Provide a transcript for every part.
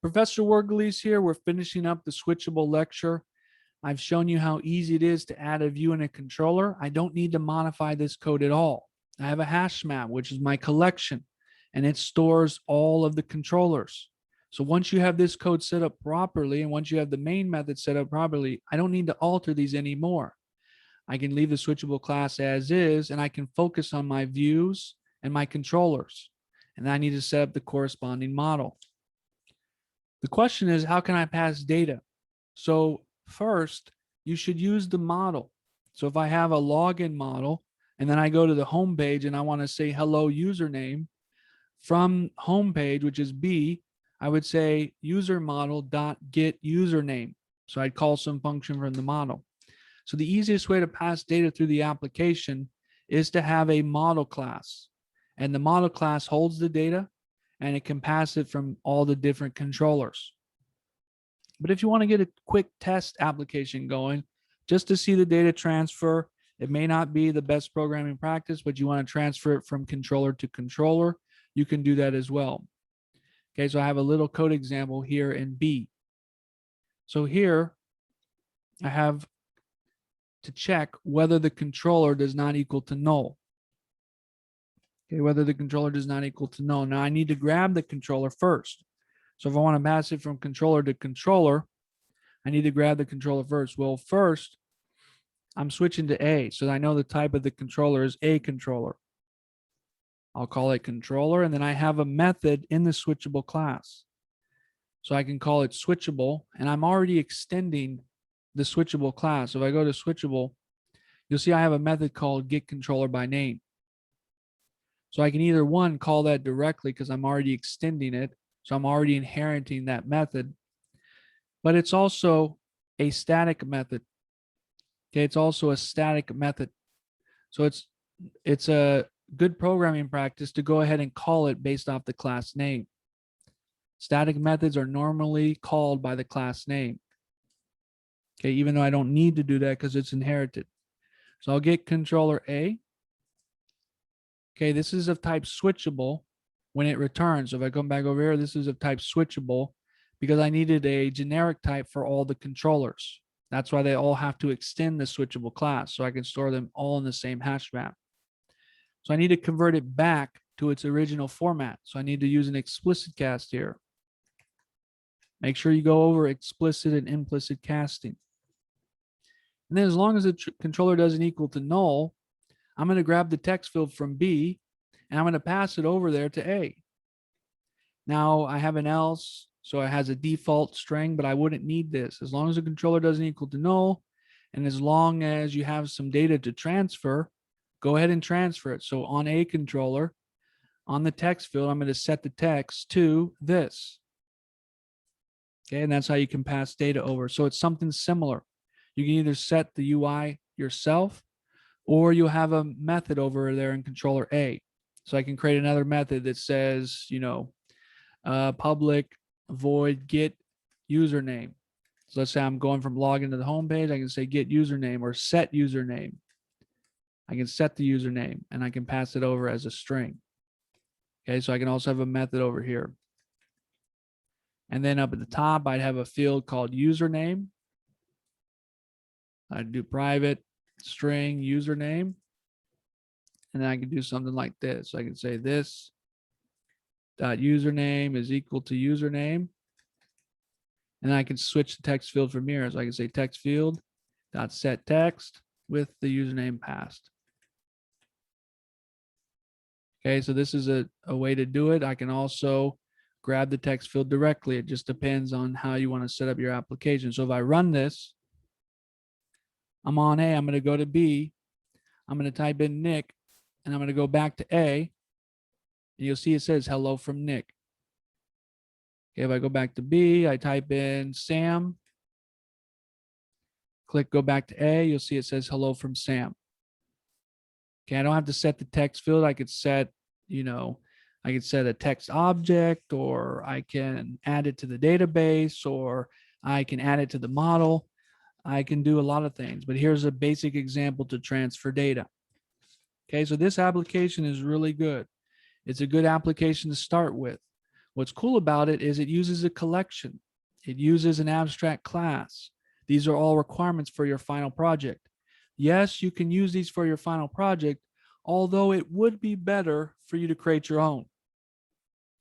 Professor Wergeles here. We're finishing up the switchable lecture. I've shown you how easy it is to add a view and a controller. I don't need to modify this code at all. I have a hash map, which is my collection, and it stores all of the controllers. So once you have this code set up properly, and once you have the main method set up properly, I don't need to alter these anymore. I can leave the switchable class as is, and I can focus on my views and my controllers. And I need to set up the corresponding model. The question is, how can I pass data? So first, you should use the model. So if I have a login model, and then I go to the home page and I want to say hello username, from home page, which is B, I would say user model dot get username. So I'd call some function from the model. So the easiest way to pass data through the application is to have a model class. And the model class holds the data and it can pass it from all the different controllers. But if you want to get a quick test application going, just to see the data transfer, it may not be the best programming practice, but you want to transfer it from controller to controller, you can do that as well. Okay, so I have a little code example here in B. So here I have to check whether the controller does not equal to null. Okay, whether the controller does not equal to null. Now I need to grab the controller first. So if I want to pass it from controller to controller, I need to grab the controller first. Well, first, I'm switching to A, so I know the type of the controller is A controller. I'll call it controller, and then I have a method in the switchable class. So I can call it switchable, and I'm already extending the switchable class. So if I go to switchable, you'll see I have a method called getControllerByName. So I can either one, call that directly because I'm already extending it. So I'm already inheriting that method, but it's also a static method. Okay, it's also a static method. So it's a good programming practice to go ahead and call it based off the class name. Static methods are normally called by the class name. Okay, even though I don't need to do that because it's inherited. So I'll get controller A. Okay, this is of type switchable when it returns. So if I come back over here, this is of type switchable because I needed a generic type for all the controllers. That's why they all have to extend the switchable class so I can store them all in the same hash map. So I need to convert it back to its original format. So I need to use an explicit cast here. Make sure you go over explicit and implicit casting. And then as long as the controller doesn't equal to null, I'm going to grab the text field from B and I'm going to pass it over there to A. Now I have an else, so it has a default string, but I wouldn't need this. As long as the controller doesn't equal to null, and as long as you have some data to transfer, go ahead and transfer it. So on A controller, on the text field, I'm going to set the text to this. Okay, and that's how you can pass data over. So it's something similar. You can either set the UI yourself, or you'll have a method over there in controller A. So I can create another method that says, public void get username. So let's say I'm going from login to the home page. I can say get username or set username. I can set the username and I can pass it over as a string. Okay, so I can also have a method over here. And then up at the top, I'd have a field called username. I'd do private string username. And then I can do something like this. So I can say this dot username is equal to username. And I can switch the text field from here. So I can say text field dot set text with the username passed. Okay, so this is a way to do it. I can also grab the text field directly. It just depends on how you want to set up your application. So if I run this, I'm on A, I'm going to go to B, I'm going to type in Nick, and I'm going to go back to A, and you'll see it says hello from Nick. Okay, if I go back to B, I type in Sam, click go back to A, you'll see it says hello from Sam. Okay, I don't have to set the text field. I could set, I could set a text object, or I can add it to the database, or I can add it to the model. I can do a lot of things, but here's a basic example to transfer data. Okay, so this application is really good. It's a good application to start with. What's cool about it is it uses a collection. It uses an abstract class. These are all requirements for your final project. Yes, you can use these for your final project, although it would be better for you to create your own.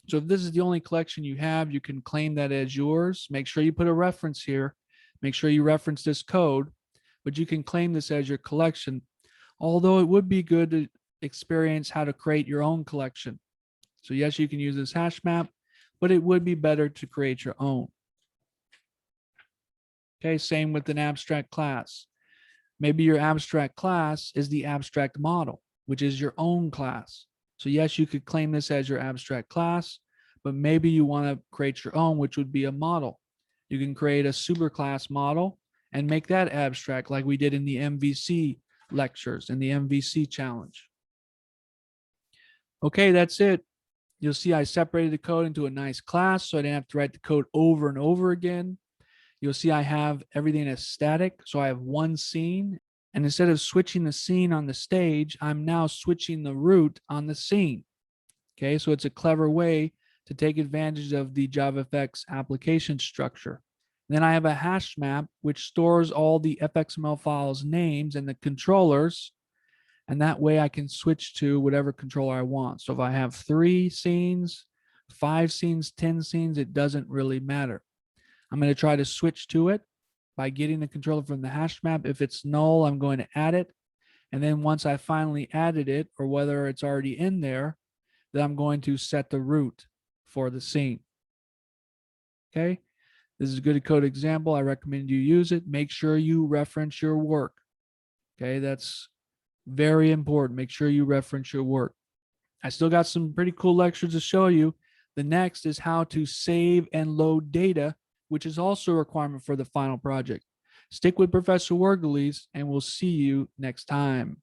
So if this is the only collection you have, you can claim that as yours. Make sure you put a reference here. Make sure you reference this code, but you can claim this as your collection, although it would be good to experience how to create your own collection. So yes, you can use this hash map, but it would be better to create your own. Okay, same with an abstract class. Maybe your abstract class is the abstract model, which is your own class. So yes, you could claim this as your abstract class, but maybe you want to create your own, which would be a model. You can create a superclass model and make that abstract like we did in the MVC lectures and the MVC challenge. Okay, that's it. You'll see I separated the code into a nice class so I didn't have to write the code over and over again. You'll see I have everything as static. So I have one scene, and instead of switching the scene on the stage, I'm now switching the route on the scene. Okay, so it's a clever way to take advantage of the JavaFX application structure. Then I have a hash map, which stores all the fxml files names and the controllers, and that way I can switch to whatever controller I want. So if I have 3 scenes, 5 scenes, 10 scenes, it doesn't really matter. I'm going to try to switch to it by getting the controller from the hash map. If it's null, I'm going to add it. And then once I finally added it, or whether it's already in there, then I'm going to set the route for the scene. Okay, this is a good code example. I recommend you use it. Make sure you reference your work. Okay, that's very important. Make sure you reference your work. I still got some pretty cool lectures to show you. The next is how to save and load data, which is also a requirement for the final project. Stick with Professor Wergeles, and we'll see you next time.